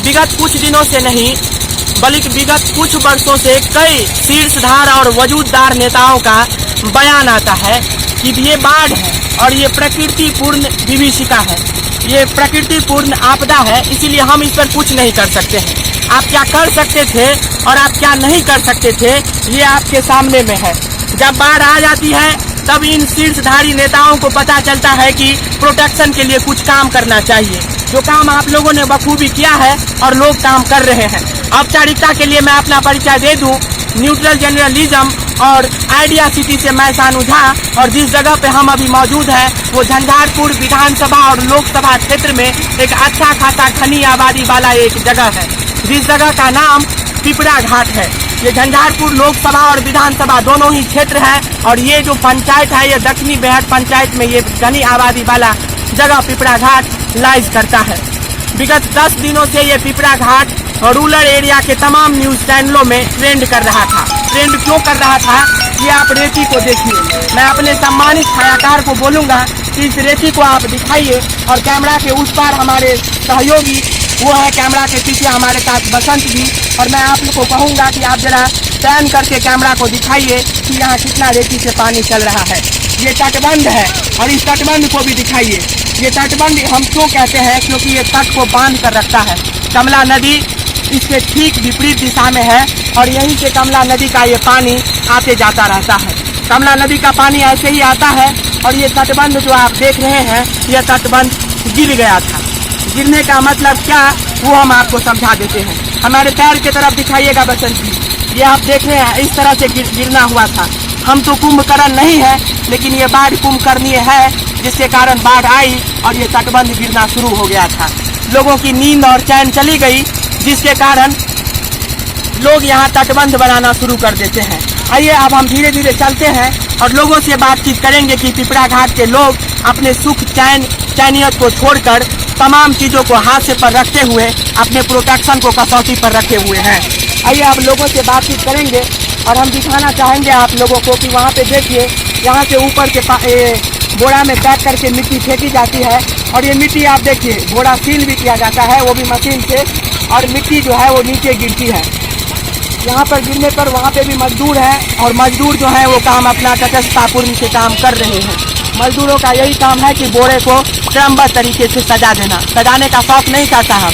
विगत कुछ दिनों से नहीं बल्कि विगत कुछ वर्षों से कई शीर्षधार और वजूददार नेताओं का बयान आता है कि ये बाढ़ है और ये प्रकृति पूर्ण विभीषिका है, ये प्रकृति पूर्ण आपदा है, इसीलिए हम इस पर कुछ नहीं कर सकते हैं। आप क्या कर सकते थे और आप क्या नहीं कर सकते थे ये आपके सामने में है। जब बाढ़ आ जाती है तब इन शीर्षधारी नेताओं को पता चलता है कि प्रोटेक्शन के लिए कुछ काम करना चाहिए, जो काम आप लोगों ने बखूबी किया है और लोग काम कर रहे हैं। औपचारिकता के लिए मैं अपना परिचय दे दूं, न्यूट्रल जर्नलिज्म और आइडिया सिटी से मैं सानू झा, और जिस जगह पे हम अभी मौजूद हैं वो झंझारपुर विधानसभा और लोकसभा क्षेत्र में एक अच्छा खासा घनी आबादी वाला एक जगह है, जिस जगह का नाम पिपरा घाट है। ये झंझारपुर लोकसभा और विधानसभा दोनों ही क्षेत्र है और ये जो पंचायत है ये दक्षिणी बेहट पंचायत में ये घनी आबादी वाला जगह पिपरा घाट लाइज करता है। विगत 10 दिनों से ये पिपरा घाट रूरल एरिया के तमाम न्यूज चैनलों में ट्रेंड कर रहा था। ट्रेंड क्यों कर रहा था ये आप रेती को देखिए। मैं अपने सम्मानित छायाकार को बोलूँगा कि इस रेती को आप दिखाइए और कैमरा के उस पार हमारे सहयोगी वो है कैमरा के पीछे हमारे साथ बसंत जी, और मैं आप लोग को कहूँगा कि आप जरा टर्न करके कैमरा को दिखाइए कि यहाँ कितना रेती से पानी चल रहा है। ये तटबंध है और इस तटबंध को भी दिखाइए। ये तटबंध हम क्यों कहते हैं, क्योंकि ये तट को बांध कर रखता है। कमला नदी इसके ठीक विपरीत दिशा में है और यहीं से कमला नदी का ये पानी आते जाता रहता है। कमला नदी का पानी ऐसे ही आता है और ये तटबंध जो आप देख रहे हैं ये तटबंध गिर गया था। गिरने का मतलब क्या वो हम आपको समझा देते हैं। हमारे पैर की तरफ दिखाइएगा बसंत जी, ये आप देख रहे हैं इस तरह से गिरना हुआ था। हम तो कुंभकर्ण नहीं है लेकिन ये बाढ़ कुंभकर्णीय है, जिसके कारण बाढ़ आई और ये तटबंध गिरना शुरू हो गया था। लोगों की नींद और चैन चली गई, जिसके कारण लोग यहाँ तटबंध बनाना शुरू कर देते हैं। आइए अब हम धीरे धीरे चलते हैं और लोगों से बातचीत करेंगे कि पिपरा घाट के लोग अपने सुख चैनियत को छोड़कर तमाम चीज़ों को हाथ से पर रखते हुए अपने प्रोटेक्शन को कसौटी पर रखे हुए हैं। आइए आप लोगों से बातचीत करेंगे और हम दिखाना चाहेंगे आप लोगों को कि वहाँ पे देखिए यहाँ से ऊपर के बोरा में पैक करके मिट्टी फेंकी जाती है और ये मिट्टी आप देखिए बोरा सील भी किया जाता है वो भी मशीन से, और मिट्टी जो है वो नीचे गिरती है। यहाँ पर गिरने पर वहाँ पे भी मजदूर हैं और मजदूर जो है वो काम अपना तटस्थतापूर्ण से काम कर रहे हैं। मजदूरों का यही काम है कि बोरे को क्रमबद्ध तरीके से सजा देना। सजाने का शौक नहीं करता है।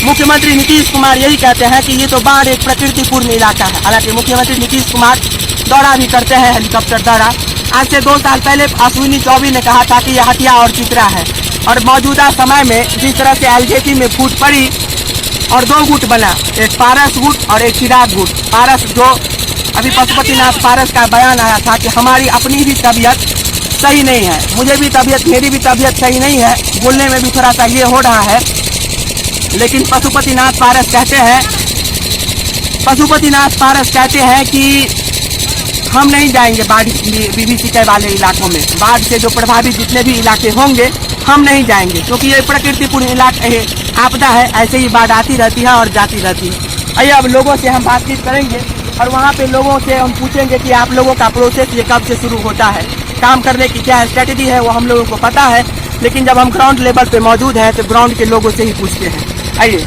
मुख्यमंत्री नीतीश कुमार यही कहते हैं कि ये तो बाढ़ एक प्रकृतिपूर्ण इलाका है। हालांकि मुख्यमंत्री नीतीश कुमार दौरा भी करते हैं, हेलीकॉप्टर दौरा। आज से 2 साल पहले अश्विनी चौबे ने कहा था कि यह हटिया और चित्रा है, और मौजूदा समय में जिस तरह से एलजेपी में फूट पड़ी और 2 गुट बना, एक पारस गुट और एक चिराग गुट। पारस जो अभी पशुपतिनाथ पारस का बयान आया था कि हमारी अपनी भी तबीयत सही नहीं है, मुझे भी तबीयत मेरी भी तबीयत सही नहीं है, बोलने में भी थोड़ा सा ये हो रहा है। लेकिन पशुपतिनाथ पारस कहते हैं कि हम नहीं जाएंगे बाढ़ विभीषिका वाले इलाकों में। बाढ़ से जो प्रभावित जितने भी इलाके होंगे हम नहीं जाएंगे, क्योंकि ये प्रकृतिपूर्ण इलाका आपदा है। ऐसे ही बाढ़ आती रहती है और जाती रहती है। आइए अब लोगों से हम बातचीत करेंगे और वहाँ पे लोगों से हम पूछेंगे कि आप लोगों का प्रोसेस ये कब से शुरू होता है, काम करने की क्या स्ट्रेटेजी है वो हम लोगों को पता है। लेकिन जब हम ग्राउंड लेवल पे मौजूद हैं तो ग्राउंड के लोगों से ही पूछते हैं। आइए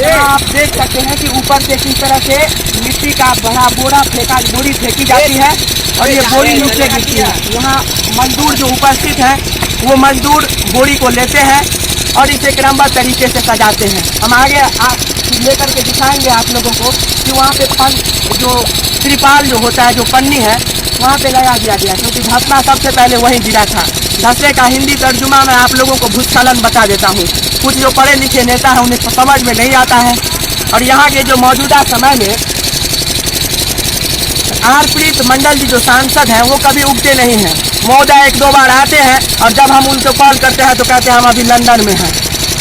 आप देख सकते हैं कि ऊपर से किस तरह से मिट्टी का बड़ा बोरी फेंकी जाती है और ये बोरी नीचे गिरती है। यहाँ मजदूर जो उपस्थित हैं वो मजदूर बोरी को लेते हैं और इसे क्रमबद्ध तरीके से सजाते हैं। हम आगे आप लेकर के दिखाएंगे आप लोगों को कि वहाँ पे जो त्रिपाल जो होता है, जो पन्नी है, वहाँ पे लगा दिया गया, क्योंकि धंसना सबसे पहले वहीं गिरा था। धंसने का हिंदी तर्जुमा मैं आप लोगों को भूस्खलन बता देता हूँ। कुछ जो पढ़े लिखे नेता हैं उन्हें समझ में नहीं आता है। और यहाँ के जो मौजूदा समय में हरप्रीत मंडल जी जो सांसद हैं वो कभी उगते नहीं हैं। महोदय 1-2 बार आते हैं और जब हम उनको कॉल करते हैं तो कहते हैं हम अभी लंदन में हैं।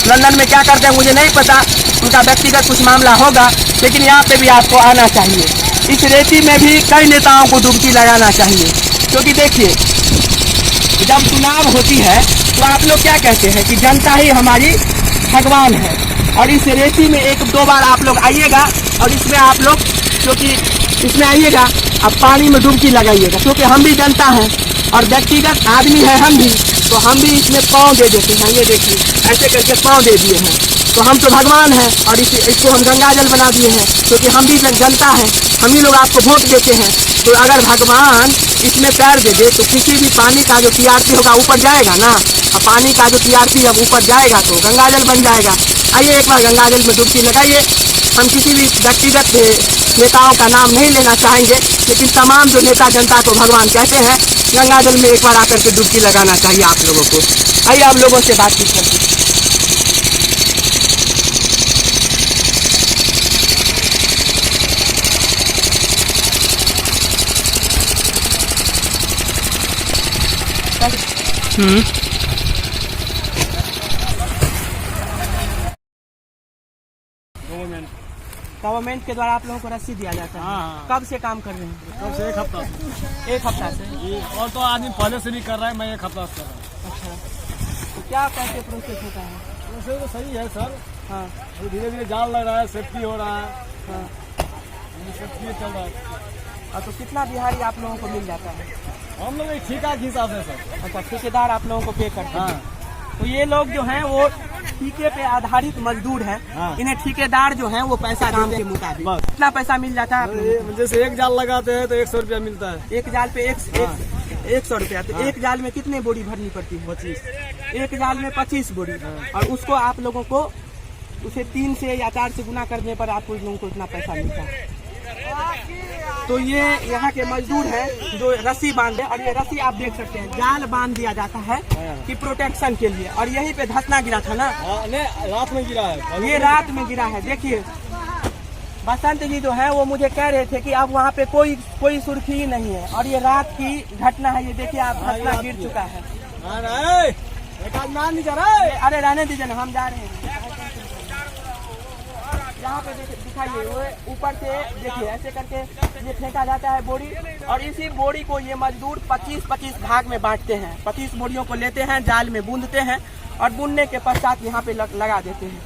लंदन में क्या करते हैं मुझे नहीं पता, उनका व्यक्तिगत कुछ मामला होगा, लेकिन यहाँ पे भी आपको आना चाहिए। इस रेती में भी कई नेताओं को डुबकी लगाना चाहिए, क्योंकि देखिए जब चुनाव होती है तो आप लोग क्या कहते हैं कि जनता ही हमारी भगवान है। और इस रेती में 1-2 बार आप लोग आइएगा और इसमें आप लोग क्योंकि इसमें आइएगा अब पानी में डुबकी लगाइएगा, क्योंकि हम भी जनता हैं और व्यक्तिगत आदमी है हम भी, तो हम भी इसमें पाँव दे देते हैं। ये देखिए ऐसे करके पाँव दे दिए हैं, तो हम तो भगवान हैं और इसको हम गंगा जल बना दिए हैं, क्योंकि हम भी जनता हैं, हम ही लोग आपको वोट देते हैं। तो अगर भगवान इसमें पैर दे दे तो किसी भी पानी का जो टीआरपी होगा ऊपर जाएगा ना, और पानी का जो टीआरपी अब ऊपर जाएगा तो गंगा जल बन जाएगा। आइए एक बार गंगा जल में डुबकी लगाइए। हम किसी भी व्यक्तिगत नेताओं का नाम नहीं लेना चाहेंगे, लेकिन तमाम जो नेता जनता को भगवान कहते हैं, गंगा जल में एक बार आकर के डुबकी लगाना चाहिए आप लोगों को। आइए आप लोगों से बातचीत करते हैं। गवर्नमेंट के द्वारा आप लोगों को रसीद दिया जाता है। हाँ। कब से काम कर रहे हैं? कब से? एक हफ्ता से। एक हफ्ता से। और तो आदमी पहले से नहीं कर रहा है, मैं एक हफ्ता से कर रहा हूँ। अच्छा, तो क्या कैसे प्रोसेस होता है? वैसे तो सही है सर। हाँ अभी धीरे धीरे जाल लग रहा है, सेफ्टी हो रहा है। हाँ। सेफ्टी चल रहा है। और तो कितना दिहाड़ी आप लोगों को मिल जाता है? हम लोग एक ठेका के हिसाब से सर। अच्छा, ठेकेदार आप लोगों को पे करते हैं। हाँ। तो ये लोग जो हैं वो ठेके पे आधारित मजदूर हैं। हाँ। इन्हें ठेकेदार जो हैं वो पैसा काम के मुताबिक कितना पैसा मिल जाता है आप लोगों को? जैसे एक जाल लगाते हैं तो 100 रुपया मिलता है। एक जाल पे 100 रुपया। तो एक जाल में कितने बोरी भरनी पड़ती है? 25। एक जाल में 25 बोरी। और उसको आप लोगों को उसे 3 से या 4 से गुना करने पर आप लोगों को इतना पैसा मिलता है। तो ये यहाँ के मजदूर हैं जो रस्सी बांधे, और ये रस्सी आप देख सकते हैं जाल बांध दिया जाता है कि प्रोटेक्शन के लिए। और यहीं पे धंसना गिरा था ना? रात में गिरा है। ये रात में गिरा है। देखिए बसंत जी जो है वो मुझे कह रहे थे कि अब वहाँ पे कोई सुर्खी ही नहीं है, और ये रात की घटना है। ये देखिए आप धंसना गिर चुका है। अरे रहने दीजिए ना, हम जा रहे हैं। यहाँ पे दिखाइए, वो ऊपर से देखिए ऐसे करके ये फेंका जाता है बोरी, और इसी बोरी को ये मजदूर 25-25 भाग में बांटते हैं। 25 बोरियों को लेते हैं, जाल में बूंदते हैं, और बुनने के पश्चात यहाँ पे लगा देते हैं।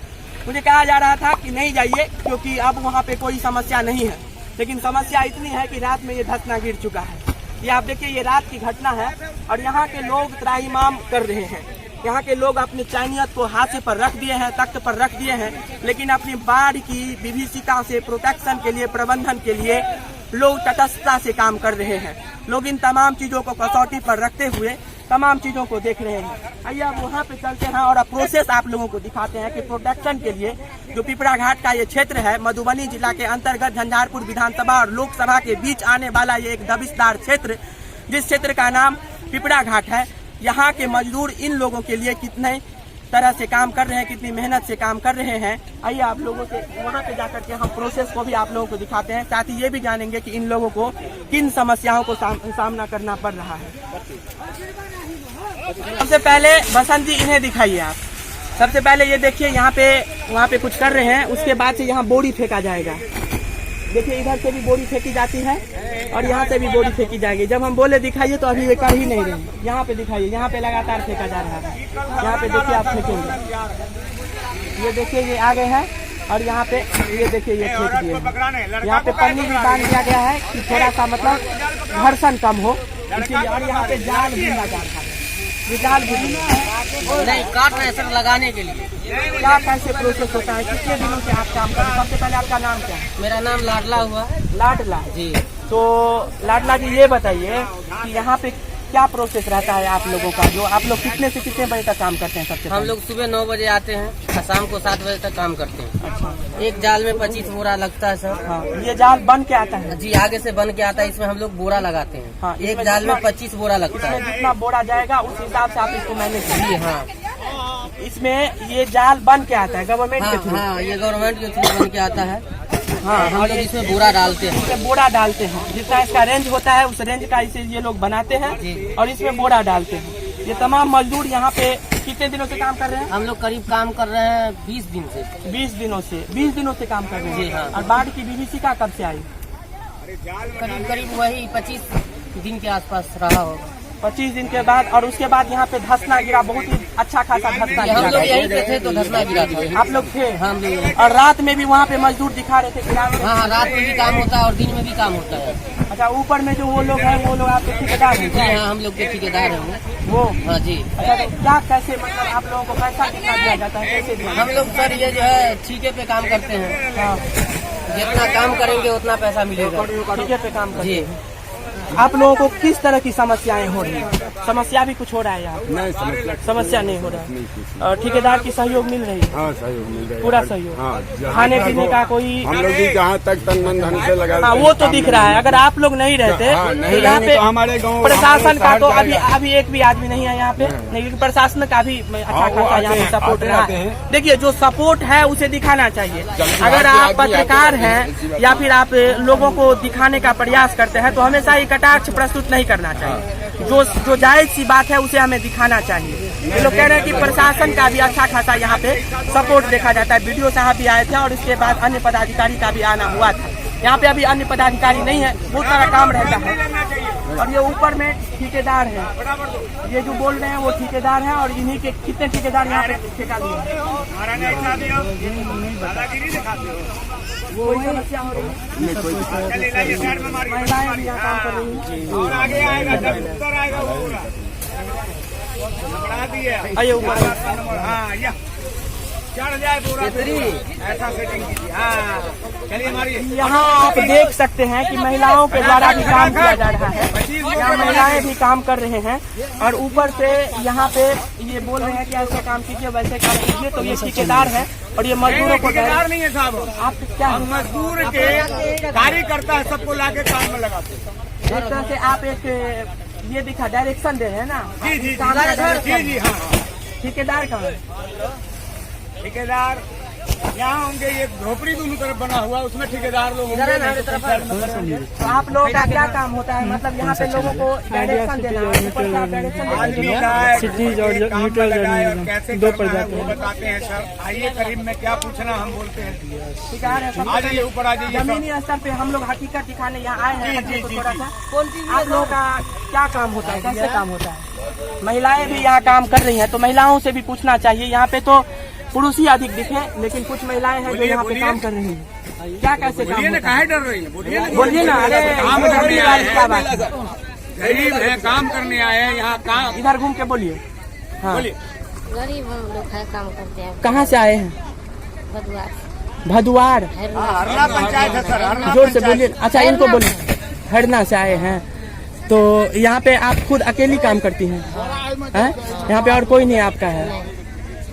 मुझे कहा जा रहा था कि नहीं जाइए, क्योंकि अब वहाँ पे कोई समस्या नहीं है, लेकिन समस्या इतनी है कि रात में ये धंसना गिर चुका है। ये आप देखिए, ये रात की घटना है, और यहाँ के लोग त्राहिमाम कर रहे हैं। यहाँ के लोग अपनी चैनियत को हाथे पर रख दिए हैं, तख्त पर रख दिए हैं, लेकिन अपनी बाढ़ की विभीषिका से प्रोटेक्शन के लिए, प्रबंधन के लिए लोग तटस्थता से काम कर रहे हैं। लोग इन तमाम चीजों को कसौटी पर रखते हुए तमाम चीजों को देख रहे हैं। आइए अब वहाँ पे चलते हैं और प्रोसेस आप लोगों को दिखाते हैं कि प्रोटेक्शन के लिए जो पिपरा घाट का ये क्षेत्र है, मधुबनी जिला के अंतर्गत झंझारपुर विधानसभा और लोकसभा के बीच आने वाला ये एक दबिशदार क्षेत्र, जिस क्षेत्र का नाम पिपरा घाट है, यहाँ के मजदूर इन लोगों के लिए कितने तरह से काम कर रहे हैं, कितनी मेहनत से काम कर रहे हैं। आइए आप लोगों से वहाँ पे जाकर के हम प्रोसेस को भी आप लोगों को दिखाते हैं, साथ ही ये भी जानेंगे कि इन लोगों को किन समस्याओं को सामना करना पड़ रहा है। सबसे पहले बसंत जी इन्हें दिखाइए आप। सबसे पहले ये देखिए, यहाँ पे वहाँ पे कुछ कर रहे हैं, उसके बाद से यहाँ बोरी फेंका जाएगा। देखिए इधर से भी बोरी फेंकी जाती है और यहाँ से भी बोरी फेंकी जाएगी। जब हम बोले दिखाइए तो अभी ये कर ही नहीं रहे। यहाँ पे दिखाइए, यहाँ पे लगातार फेंका जा रहा है। यहाँ पे देखिए आप फेंकेंगे, ये देखिए ये आ गए हैं, और यहाँ पे ये देखिए ये फेंक दिए। यहाँ पे पन्नी भी बांध दिया गया है कि थोड़ा सा मतलब घर्षण कम हो, इसीलिए। और यहाँ पे जाल बूंदा जा रहा है, ये जाल नहीं काट रहे सर लगाने के लिए। क्या कैसे प्रोसेस होता है, कितने दिनों से आप काम कर रहे हैं? सबसे पहले आपका नाम क्या है? मेरा नाम लाडला हुआ। लाडला जी। तो लाडला जी ये बताइए कि यहाँ पे क्या प्रोसेस रहता है आप लोगों का, जो आप लोग कितने से कितने बजे तक काम करते हैं? सबसे हम लोग सुबह 9 बजे आते हैं और शाम को 7 बजे तक काम करते हैं। अच्छा, एक जाल में 25 बोरा लगता है सर। हाँ, ये जाल बन के आता है? जी, आगे से बन के आता है, इसमें हम लोग बोरा लगाते हैं। हाँ, एक जाल में 25 बोरा लगता है। इसमें जितना बोरा जाएगा उस हिसाब से आप इसको मैनेज जी करिए। हाँ। इसमें ये जाल बन के आता है गवर्नमेंट के थ्रू? हाँ, ये गवर्नमेंट के थ्रू बन के आता है। हाँ, हम लोग इसमें बोरा डालते हैं। इसमें बोरा डालते हैं, जितना इसका रेंज होता है उस रेंज का इसे ये लोग बनाते हैं और इसमें बोरा डालते हैं। ये तमाम मजदूर यहाँ पे कितने दिनों से काम कर रहे हैं? हम लोग करीब काम कर रहे हैं 20 दिन से। 20 दिनों से? 20 दिनों से काम कर रहे हैं? जी हाँ। और बाढ़ की विभीषिका कब से आई? करीब वही 25 दिन के आसपास रहा होगा। 25 दिन के बाद। और उसके बाद यहाँ पे धंसना गिरा, बहुत ही अच्छा खासा धंसना गिरा। हम लोग यहीं पे थे तो धंसना गिरा था। आप लोग थे? हम लोग। और रात में भी वहाँ पे मजदूर दिखा रहे थे? हाँ, रात में भी काम होता है और दिन में भी काम होता है। अच्छा, अच्छा, ऊपर में जो वो लोग हैं वो लोग आपके ठेकेदार हैं जी क्या? हाँ, हम लोग के ठेकेदार हैं वो हाँ जी। अच्छा, तो क्या कैसे मतलब आप लोगों को पैसा कितना दिया जाता है, कैसे दिया? हम लोग सर ये जो है ठेके पे काम करते हैं, हाँ, जितना काम करेंगे उतना पैसा मिलेगा ठेके पे काम करते जी। हैं। आप लोगों को किस तरह की समस्याएं हो रही है? समस्या भी कुछ हो रहा है यहाँ पे? नहीं समस्या नहीं हो रहा है। और ठेकेदार की सहयोग मिल रही है? हाँ सहयोग मिल रहा है पूरा सहयोग? हाँ, जहाँ खाने तक पीने हो- का कोई? हम लोग भी जहाँ तक तन मन धन से लगा हाँ, वो तो दिख रहा है। अगर आप लोग नहीं रहते हाँ, नहीं तो यहाँ रहेंगे पे तो हमारे गाँव प्रशासन हमारे का तो शहर अभी जाएगा। अभी एक भी आदमी नहीं है यहाँ पे, नहीं, क्योंकि प्रशासन का भी अच्छा हाँ, वो खासा आते यहाँ पे हैं, सपोर्ट आते रहा रहते है। हैं। देखिए, जो सपोर्ट है उसे दिखाना चाहिए। जल्दी अगर आते आप आदमी आते पत्रकार रहते हैं, हैं या फिर आप लोगों को दिखाने का प्रयास करते हैं तो हमेशा ये कटाक्ष प्रस्तुत नहीं करना चाहिए। जो जायज सी बात है उसे हमें दिखाना चाहिए। ये लोग कह रहे हैं कि प्रशासन का भी अच्छा खासा यहाँ पे सपोर्ट देखा जाता है। वीडियो साहब भी आए थे और इसके बाद अन्य पदाधिकारी का भी आना हुआ था। यहाँ पे अभी अन्य पदाधिकारी नहीं है, बहुत सारा काम रहता है। और ये ऊपर में ठेकेदार है, ये जो बोल रहे हैं वो ठेकेदार है। और इन्हीं के कितने ठेकेदार यहाँ पे ठेका लिए हैं? कोई समस्या हो रही है? महिलाएं भी यहाँ काम कर रही हैं। आइए ऊपर। यहाँ आप देख सकते हैं कि महिलाओं के द्वारा भी काम किया जा रहा है। यहाँ महिलाएं भी काम कर रहे हैं और ऊपर से यहाँ पे ये बोल रहे हैं कि ऐसे काम कीजिए वैसे काम कीजिए। तो ये ठेकेदार है और ये मजदूरों को ठेकेदार नहीं है साहब, आप क्या हम मजदूर के कार्यकर्ता है, सबको लाके काम में लगाते हैं। एक तरह से आप एक ये दिखा डायरेक्शन दे रहे हैं ना? जी जी काम का जी direction। जी हाँ। ठेकेदार कहाँ है? ठेकेदार यहाँ होंगे, ये झोपड़ी दोनों तरफ बना हुआ, उसमें ठेकेदार लोग होंगे। तो आप लोगों का क्या काम होता है? मतलब यहाँ पे लोगों को डायरेक्शन देना है, ऊपर से आप डायरेक्शन आदमी देते हैं। का है, काम में लगाए और कैसे करना है वो बताते हैं सर। आइए करीब में क्या पूछना हम बोलते हैं। ठेकेदार है सब। आ जाइए ऊपर, आ जाइए। जमीनी स्तर पे हम लोग हकीकत दिखाने यहाँ आए हैं। जी, अपने को जी, थोड़ा जी। सा आप लोगों का क्या काम होता है, कैसे काम होता है? महिलाएं भी यहाँ काम कर रही हैं तो महिलाओं से भी पूछना चाहिए। यहाँ पे तो पुरुष ही अधिक दिखे, लेकिन कुछ महिलाएं हैं जो यहाँ पे काम कर रही हैं। क्या कैसे काम होता है? काहे डर रही है? बोलिए ना। अरे काम इसमें करने डरने आए वाली क्या हैं, बात है? गरीब है, काम करने आए हैं यहाँ। काम इधर घूम के बोलिए। हाँ, बोलिए। गरीब हम लोग है, काम करते हैं कहाँ से आए हैं? बदुआ भदुआर। हरना पंचायत है सर, हरना जोर से बोलिए। अच्छा, इनको बोलिए। हरना से आए हैं तो यहाँ पे आप खुद अकेली काम करती हैं? यहाँ पे और कोई नहीं आपका है?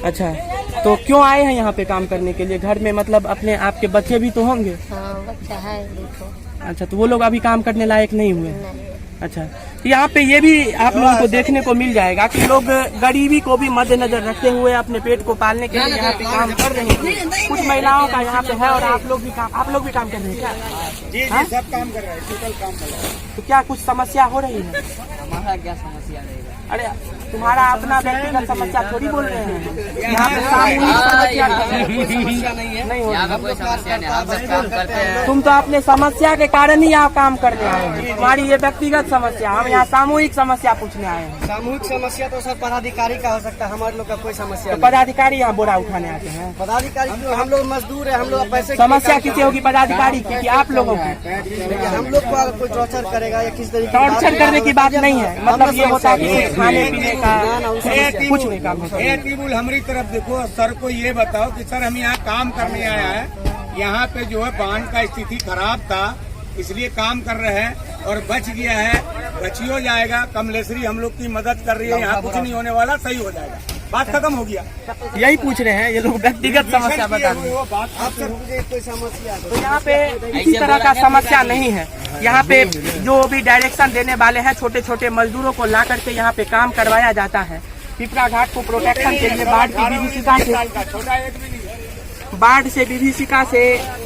अच्छा, तो क्यों आए हैं यहाँ पे काम करने के लिए? घर में मतलब अपने आपके बच्चे भी तो होंगे? हाँ, बच्चा है देखो। अच्छा, तो वो लोग अभी काम करने लायक नहीं हुए? नहीं। अच्छा, तो यहाँ पे ये भी आप लोगों को देखने को मिल जाएगा कि लोग गरीबी को भी मद्देनजर रखते हुए अपने पेट को पालने के लिए यहाँ पे काम कर रहे हैं। कुछ महिलाओं का यहाँ पे है और आप लोग भी काम कर रहे हैं क्या? जी हाँ? जी, सब काम कर रहे हैं, टोटल काम कर रहे हैं। तो क्या कुछ समस्या हो रही है? हमारा क्या समस्या रहेगा? अरे तुम्हारा अपना व्यक्तिगत समस्या थोड़ी बोल रहे हैं। यहाँ पे सामूहिक समस्या नहीं हो यहाँ रही। पे कोई समस्या नहीं, हम सब काम करते हैं। तुम तो अपने समस्या के कारण ही यहाँ काम करने आए हैं। तुम्हारी ये व्यक्तिगत समस्या, हम यहाँ सामूहिक समस्या पूछने आए हैं। सामूहिक समस्या तो सर पदाधिकारी का हो सकता है, हमारे लोग का कोई समस्या तो नहीं। पदाधिकारी यहाँ बोरा उठाने आते हैं। पदाधिकारी क्यों? हम लोग मजदूर है, हम लोग पैसे की समस्या किसी होगी पदाधिकारी की कि आप लोगों की? लेकिन हम लोग को अगर कोई टॉर्चर करेगा या किस तरीके टॉर्चर करने की बात नहीं है। मतलब ये होता है कि कुछ खाने पीने का कुछ नहीं काम होता है। टिबुल हमारी तरफ देखो, सर को ये बताओ कि सर हम यहाँ काम करने आया है, यहाँ पे जो है बांध का स्थिति खराब था इसलिए काम कर रहे हैं और बच गया है, बचियो जाएगा। कमलेश्वरी हम लोग की मदद कर रही है, यहाँ कुछ नहीं होने वाला, सही हो जाएगा, बात खत्म हो गया। यही पूछ रहे हैं ये लोग, व्यक्तिगत समस्या बता रहे हैं। वो बात आप सर मुझे कोई समस्या है? तो यहाँ पे किसी तरह का समस्या नहीं है। यहाँ पे जो भी डायरेक्शन देने वाले हैं, छोटे छोटे मजदूरों को ला करके यहाँ पे काम करवाया जाता है। पिपरा घाट को प्रोटेक्शन के लिए बाढ़ से विभीषिका से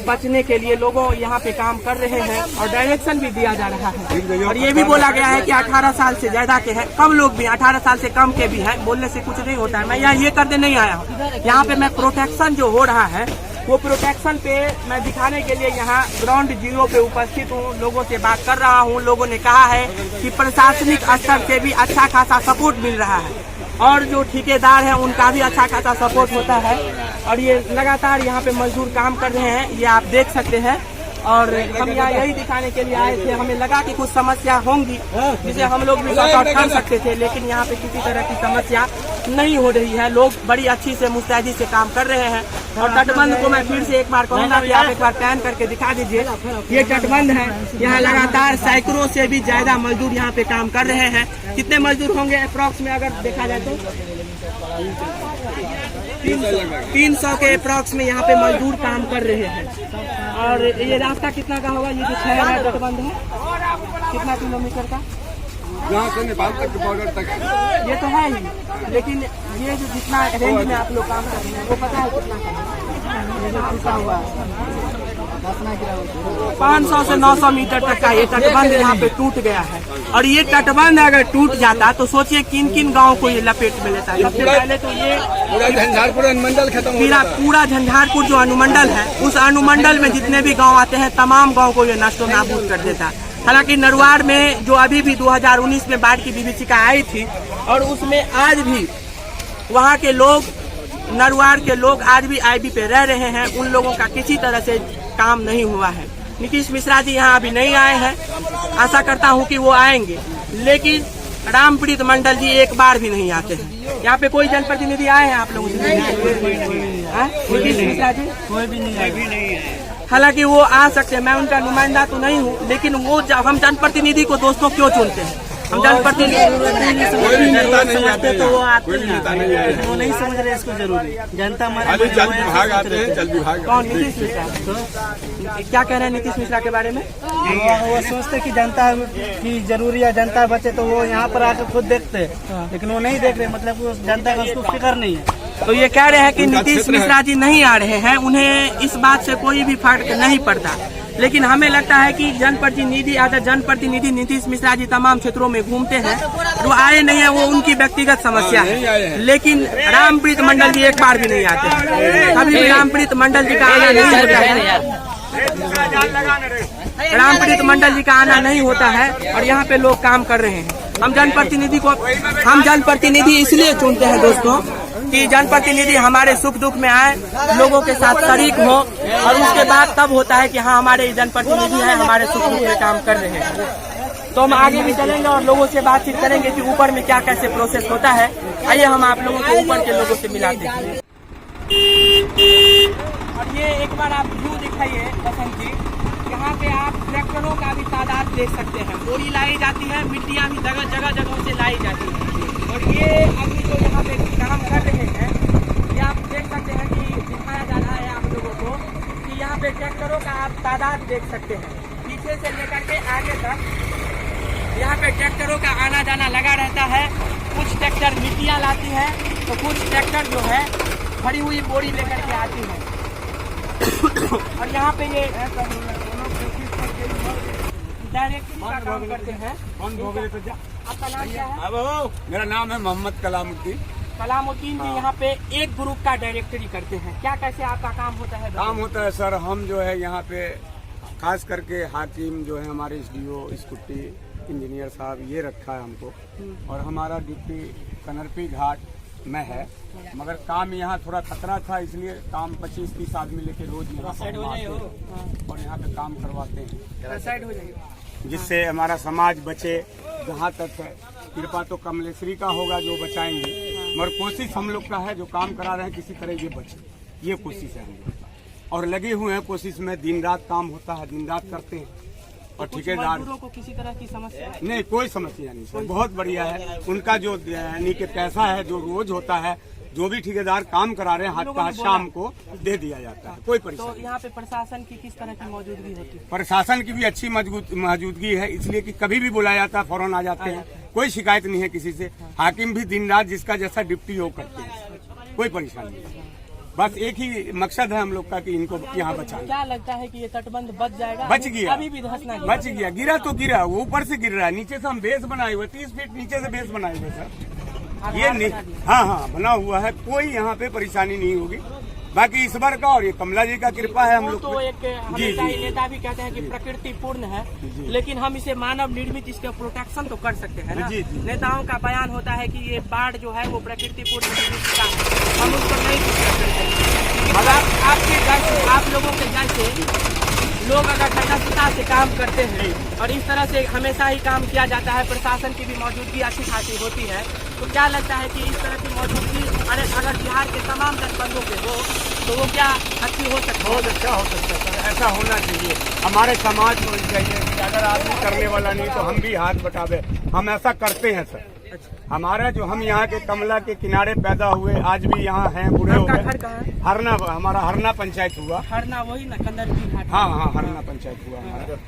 बचने के लिए लोगों यहाँ पे काम कर रहे हैं और डायरेक्शन भी दिया जा रहा है। और ये भी बोला गया है कि 18 साल से ज्यादा के हैं, कम लोग भी 18 साल से कम के भी हैं। बोलने से कुछ नहीं होता है। मैं यहाँ ये करने नहीं आया हूँ। यहाँ पे मैं प्रोटेक्शन जो हो रहा है वो प्रोटेक्शन पे मैं दिखाने के लिए यहाँ ग्राउंड जीरो पे उपस्थित हूँ, लोगों से बात कर रहा हूँ। लोगों ने कहा है कि प्रशासनिक स्तर से भी अच्छा खासा सपोर्ट मिल रहा है और जो ठेकेदार हैं उनका भी अच्छा खासा सपोर्ट होता है। और ये लगातार यहाँ पे मजदूर काम कर रहे हैं, ये आप देख सकते हैं। और हम यहाँ यही दिखाने के लिए आए थे। हमें लगा कि कुछ समस्या होंगी जिसे हम लोग भी सॉर्ट आउट कर सकते थे, लेकिन यहाँ पे किसी तरह की समस्या नहीं हो रही है। लोग बड़ी अच्छी से मुस्तैदी से काम कर रहे हैं। और तटबंध को मैं फिर से एक बार कहूँगा कि आप एक बार पैन करके दिखा दीजिए। ये तटबंध है, यहाँ लगातार सैकड़ों से भी ज्यादा मजदूर यहाँ पे काम कर रहे हैं। कितने मजदूर होंगे अप्रॉक्स में अगर देखा जाए तो 300 के अप्रॉक्स में यहाँ पे मजदूर काम कर रहे हैं। और ये रास्ता कितना का होगा? ये जो शहर है तटबंध है कितना किलोमीटर का? यहाँ से नेपाल तक बॉर्डर तक है। ये तो है ही, लेकिन ये जो जितना रेंज में आप लोग काम कर रहे हैं वो पता है कितना का हुआ? 500 से 900 मीटर तक का ये तटबंध यहाँ पे टूट गया है। और ये तटबंध अगर टूट जाता तो सोचिए किन किन गाँव को ये लपेट में लेता है। सबसे पहले तो ये पूरा झंझारपुर अनुमंडल खत्म हो गया। पूरा झंझारपुर जो अनुमंडल है, उस अनुमंडल में जितने भी गाँव आते हैं तमाम गाँव को ये नष्ट नाबूद कर देता है। हालांकि नरवार में जो अभी भी 2019 में बाढ़ की विभीषिका आई थी, और उसमें आज भी वहाँ के लोग, नरवार के लोग आज भी आईबी पे रह रहे हैं। उन लोगों का किसी तरह से काम नहीं हुआ है। नीतीश मिश्रा जी यहाँ अभी नहीं आए हैं, आशा करता हूँ कि वो आएंगे, लेकिन रामप्रीत मंडल जी एक बार भी नहीं आते हैं। यहाँ पे कोई जनप्रतिनिधि आए हैं आप लोगों से? नीतीश मिश्रा जी कोई भी नहीं है। हालांकि वो आ सकते हैं, मैं उनका नुमाइंदा तो नहीं हूँ, लेकिन वो जब हम जनप्रतिनिधि को दोस्तों क्यों चुनते हैं? हम जनप्रतिनिधि तो वो आते हैं, वो नहीं समझ रहे इसको जरूरी। जनता हमारे जल विभाग आते हैं, जल विभाग। कौन? नीतीश मिश्रा। क्या कह रहे हैं नीतीश मिश्रा के बारे में? वो सोचते कि जनता की जरूरी है, जनता बचे तो वो यहाँ पर आकर खुद देखते हैं, लेकिन वो नहीं देख रहे। मतलब वो जनता का उसको फिक्र नहीं है। तो ये कह रहे हैं कि नीतीश मिश्रा जी नहीं आ रहे हैं, उन्हें इस बात से कोई भी फर्क नहीं पड़ता। लेकिन हमें लगता है कि जनप्रतिनिधि नीतीश मिश्रा जी तमाम क्षेत्रों में घूमते हैं, वो आए नहीं है, वो उनकी व्यक्तिगत समस्या है। लेकिन रामप्रीत मंडल जी एक बार भी नहीं आते हैं। कभी भी रामप्रीत मंडल जी का आना नहीं होता है। रामप्रीत मंडल जी का आना नहीं होता है और यहाँ पे लोग काम कर रहे हैं। हम जनप्रतिनिधि इसलिए चुनते हैं दोस्तों कि जनप्रतिनिधि हमारे सुख दुख में आए, लोगों के साथ शरीक हो, और उसके बाद तब होता है कि हाँ हमारे जनप्रतिनिधि हैं, हमारे सुख दुख में काम कर रहे हैं। तो हम आगे भी चलेंगे और लोगों से बातचीत करेंगे कि ऊपर में क्या कैसे प्रोसेस होता है। आइए हम आप लोगों को ऊपर के लोगों से मिलाते हैं। और ये एक बार आप व्यू दिखाइए बसंत जी, यहाँ पे आप ट्रैक्टरों का भी तादाद देख सकते हैं। बोरी लाई जाती है, मिट्टियाँ भी जगह जगहों से लाई जाती है। और ये अभी जो यहाँ पे काम कर रहे हैं, ये आप देख सकते हैं कि दिखाया जा रहा है आप लोगों को कि यहाँ पे ट्रैक्टरों का आप तादाद देख सकते हैं। पीछे से लेकर के आगे तक यहाँ पे ट्रैक्टरों का आना जाना लगा रहता है। कुछ ट्रैक्टर मिट्टियाँ लाती है तो कुछ ट्रैक्टर जो है भरी हुई बोरी लेकर के आती है। और यहाँ पे ये डायरेक्टली का काम करते हैं। आपका नाम क्या है? मेरा नाम है मोहम्मद कलामुद्दीन। कलामुद्दीन जी यहाँ पे एक ग्रुप का डायरेक्टरी करते हैं। क्या कैसे आपका काम होता है? काम होता है सर, हम जो है यहाँ पे खास करके हाकिम जो है हमारे SDO, स्कूटी इंजीनियर साहब ये रखा है हमको, और हमारा ड्यूटी कनरपी घाट में है। मगर काम यहाँ थोड़ा खतरा था, इसलिए काम 25-30 आदमी लेके रोज यहाँ पे आते हैं और यहाँ पे काम करवाते हैं। साइड हो जाइए, जिससे हमारा समाज बचे। जहाँ तक है कृपा तो कमलेश्वरी का होगा जो बचाएंगे, मगर कोशिश हम लोग का है जो काम करा रहे हैं किसी तरह ये बचे, ये कोशिश है हम लोग का। और लगे हुए हैं कोशिश में, दिन रात काम होता है, दिन रात करते हैं। और ठेकेदार को किसी तरह की समस्या नहीं, कोई समस्या नहीं सर, बहुत बढ़िया है। उनका जो यानी कि पैसा है जो रोज होता है, जो भी ठेकेदार काम करा रहे हैं हाथ का शाम को दे दिया जाता है, कोई परेशानी। तो यहाँ पे प्रशासन की किस तरह की मौजूदगी होती है? प्रशासन की भी अच्छी मौजूदगी है, इसलिए कि कभी भी बुलाया जाता है फौरन आ जाते हैं, कोई शिकायत नहीं है किसी से। हाकिम भी दिन रात जिसका जैसा ड्यूटी हो करते हैं, कोई परेशानी नहीं। बस एक ही मकसद है हम लोग का कि इनको यहाँ बचाना। क्या लगता है कि ये तटबंध बच जाएगा? बच गया, अभी भी धंसना बच गया। गिरा तो गिरा, वो ऊपर से गिर रहा है, नीचे से हम बेस बनाए हुए 30 फीट नीचे से बेस बनाए हुए सर। ये नहीं, हाँ बना हुआ है, कोई यहाँ पे परेशानी नहीं होगी। बाकी ईश्वर का और ये कमला जी का कृपा है हम लोग तो एक हमेशा ही नेता भी कहते हैं कि प्रकृति पूर्ण है, लेकिन हम इसे मानव निर्मित इसका प्रोटेक्शन तो कर सकते हैं ना। नेताओं का बयान होता है कि ये बाढ़ जो है वो प्रकृति पूर्ण का है, हम उसको नहीं कुछ कर सकते। मगर आपके घर से, आप लोगों के घर से लोग अगर तटस्थता से काम करते हैं और इस तरह से हमेशा ही काम किया जाता है, प्रशासन की भी मौजूदगी अच्छी खासी होती है, तो क्या लगता है कि इस तरह की मौजूदगी अगर बिहार के तमाम जनपदों पे हो तो वो क्या अच्छी हो सकती है? बहुत अच्छा हो सकता है सर, ऐसा होना चाहिए। हमारे समाज को चाहिए कि अगर आदमी करने वाला नहीं तो हम भी हाथ बटावे, हम ऐसा करते हैं सर। हमारा जो हम यहाँ के कमला के किनारे पैदा हुए, आज भी यहाँ हैं, बूढ़े हो घर गए। कहाँ है? हरना, हमारा हरना पंचायत हुआ। हरना वही ना, कंदरपी घाट। हाँ हाँ, हरना पंचायत हुआ हमारा।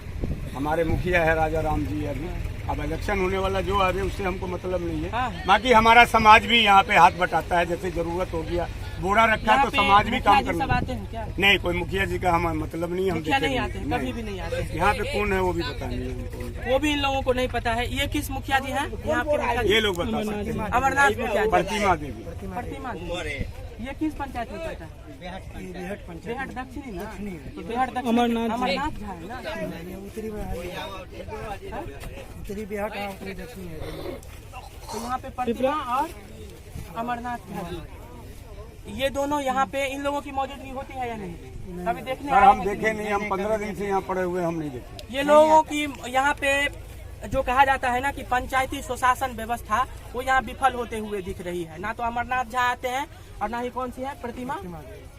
हमारे मुखिया है राजा राम जी अभी। अब इलेक्शन होने वाला जो आ रहे उससे हमको मतलब नहीं हाँ। है। बाकी हमारा समाज भी यहाँ पे हाथ बटाता है, जैसे जरूरत हो गया बोरा रखा यहाँ तो पे समाज भी मुखिया काम जी करना। सब आते हैं क्या? नहीं, कोई मुखिया जी का हमारा मतलब नहीं, हम मुखिया देखे नहीं आते हैं, कभी भी नहीं आते हैं। यहाँ पे कौन है वो भी पता नहीं है हमको। वो भी इन लोगों को नहीं पता है। ये किस मुखिया जी हैं? यहाँ के मुखिया जी? ये लोग बता सकते हैं। अमरनाथ मुखिया जी। प्रतिमा देवी। प्रतिमा जी। ये किस पंचायत में पड़ता है? बेहट दक्षिणी ना? तो बेहट दक्षिणी अमरनाथ झा है ना? उत्तरी बिहार का उत्तरी दक्षिणी है। तो यहाँ पे प्रतिमा और अमरनाथ झा जी, ये दोनों यहाँ पे इन लोगों की मौजूदगी होती है या नहीं? कभी देखने सर आए हम हैं? देखे नहीं, हम 15 दिन से यहाँ पड़े हुए, हम नहीं देखे। ये लोगों की यहाँ पे जो कहा जाता है ना कि पंचायती सुशासन व्यवस्था, वो यहाँ विफल होते हुए दिख रही है। ना तो अमरनाथ झा आते हैं और ना ही कौन सी है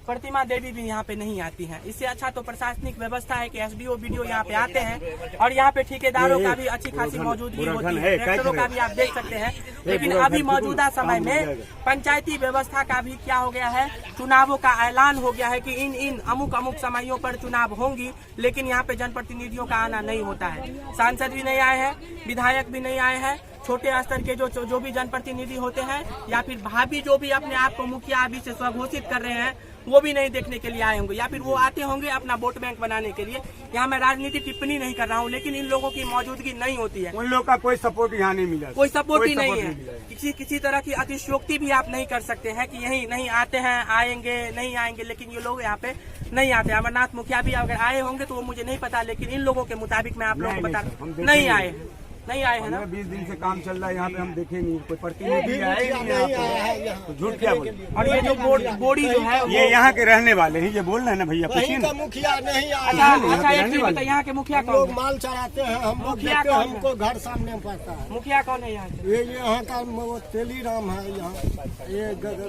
प्रतिमा देवी भी यहाँ पे नहीं आती हैं। इससे अच्छा तो प्रशासनिक व्यवस्था है कि एसडीओ बीडीओ यहाँ पे आते हैं और यहाँ पे ठेकेदारों का भी अच्छी खासी मौजूदगी होती है, ट्रैक्टरों का भी आप देख सकते हैं। लेकिन अभी मौजूदा समय में पंचायती व्यवस्था का भी क्या हो गया है, चुनावों का ऐलान हो गया है कि इन अमुक समयों पर चुनाव होंगी, लेकिन यहाँ पे जनप्रतिनिधियों का आना नहीं होता है। सांसद भी नहीं आए हैं, विधायक भी नहीं आए हैं, छोटे स्तर के जो भी जनप्रतिनिधि होते हैं या फिर भाभी जो भी अपने आप को मुखिया अभी से स्वघोषित कर रहे हैं, वो भी नहीं देखने के लिए आए होंगे, या फिर वो आते होंगे अपना वोट बैंक बनाने के लिए। यहाँ मैं राजनीति टिप्पणी नहीं कर रहा हूँ, लेकिन इन लोगों की मौजूदगी नहीं होती है। उन लोग का कोई सपोर्ट यहाँ नहीं मिला, कोई सपोर्ट ही नहीं है। किसी तरह की अतिशयोक्ति भी आप नहीं कर सकते हैं कि यही नहीं आते हैं, आएंगे नहीं आएंगे, लेकिन ये लोग यहाँ पे नहीं आते। अमरनाथ मुखिया भी अगर आए होंगे तो वो मुझे नहीं पता, लेकिन इन लोगों के मुताबिक मैं आप लोगों को बता नहीं आए हैं ना। 20 दिन से काम चल रहा है यहाँ पे, हम देखे नहीं, कोई प्रतिनिधि आया ही नहीं यहाँ पे। तो झूठ क्या बोले? और ये जो बोड़ी जो है ये यहाँ के रहने वाले हैं, ये बोल रहे हैं ना भैया, पूछिए ना। मुखिया नहीं आया। अच्छा एक चीज बताइए, यहाँ के मुखिया कौन लोग है? माल चराते हैं, हम लोग मुखिया देखते हैं, कौन है? हमको घर सामने पड़ता है। मुखिया कौन है यहाँ के? ये यहाँ का वो तेलीराम है, यहाँ ये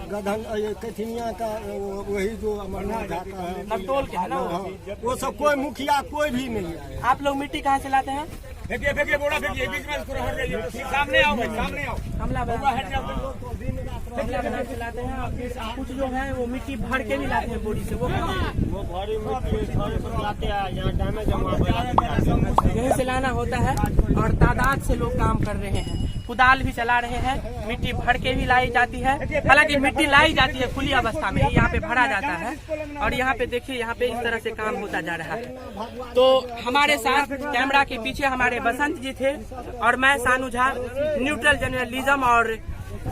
गधन, ये कथिनिया का वही जो अमरनाथ जाता है, नवतोल के है ना? हाँ, वो सब कोई मुखिया कोई भी नहीं आया। आप लोग मिट्टी कहाँ से लाते हैं? फेंकिए बोड़ा फेंकिए, बीच में इसको हट जाइए, सामने आओ भाई, सामने आओ। हमला बना के लाते हैं और फिर कुछ जो है वो मिट्टी भर के भी लाते हैं बोरी से, वो भारी मिट्टी लाते हैं, यहाँ डैमेज यहीं से लाना होता है और तादाद से लोग काम कर रहे हैं। कुदाल भी चला रहे हैं, मिट्टी भर के भी लाई जाती है। हालांकि मिट्टी लाई जाती है खुली अवस्था में, यहाँ पे भरा जाता है और यहाँ पे देखिए, यहाँ पे इस तरह से काम होता जा रहा है। तो हमारे साथ कैमरा के पीछे हमारे बसंत जी थे और मैं सानू झा, न्यूट्रल जर्नलिज्म और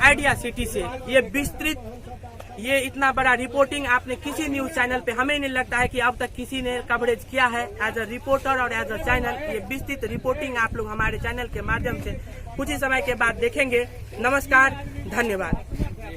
आइडिया सिटी से। ये विस्तृत, ये इतना बड़ा रिपोर्टिंग आपने किसी न्यूज चैनल पे, हमें नहीं लगता है कि अब तक किसी ने कवरेज किया है एज अ रिपोर्टर और एज अ चैनल। ये विस्तृत रिपोर्टिंग आप लोग हमारे चैनल के माध्यम से कुछ ही समय के बाद देखेंगे। नमस्कार, धन्यवाद।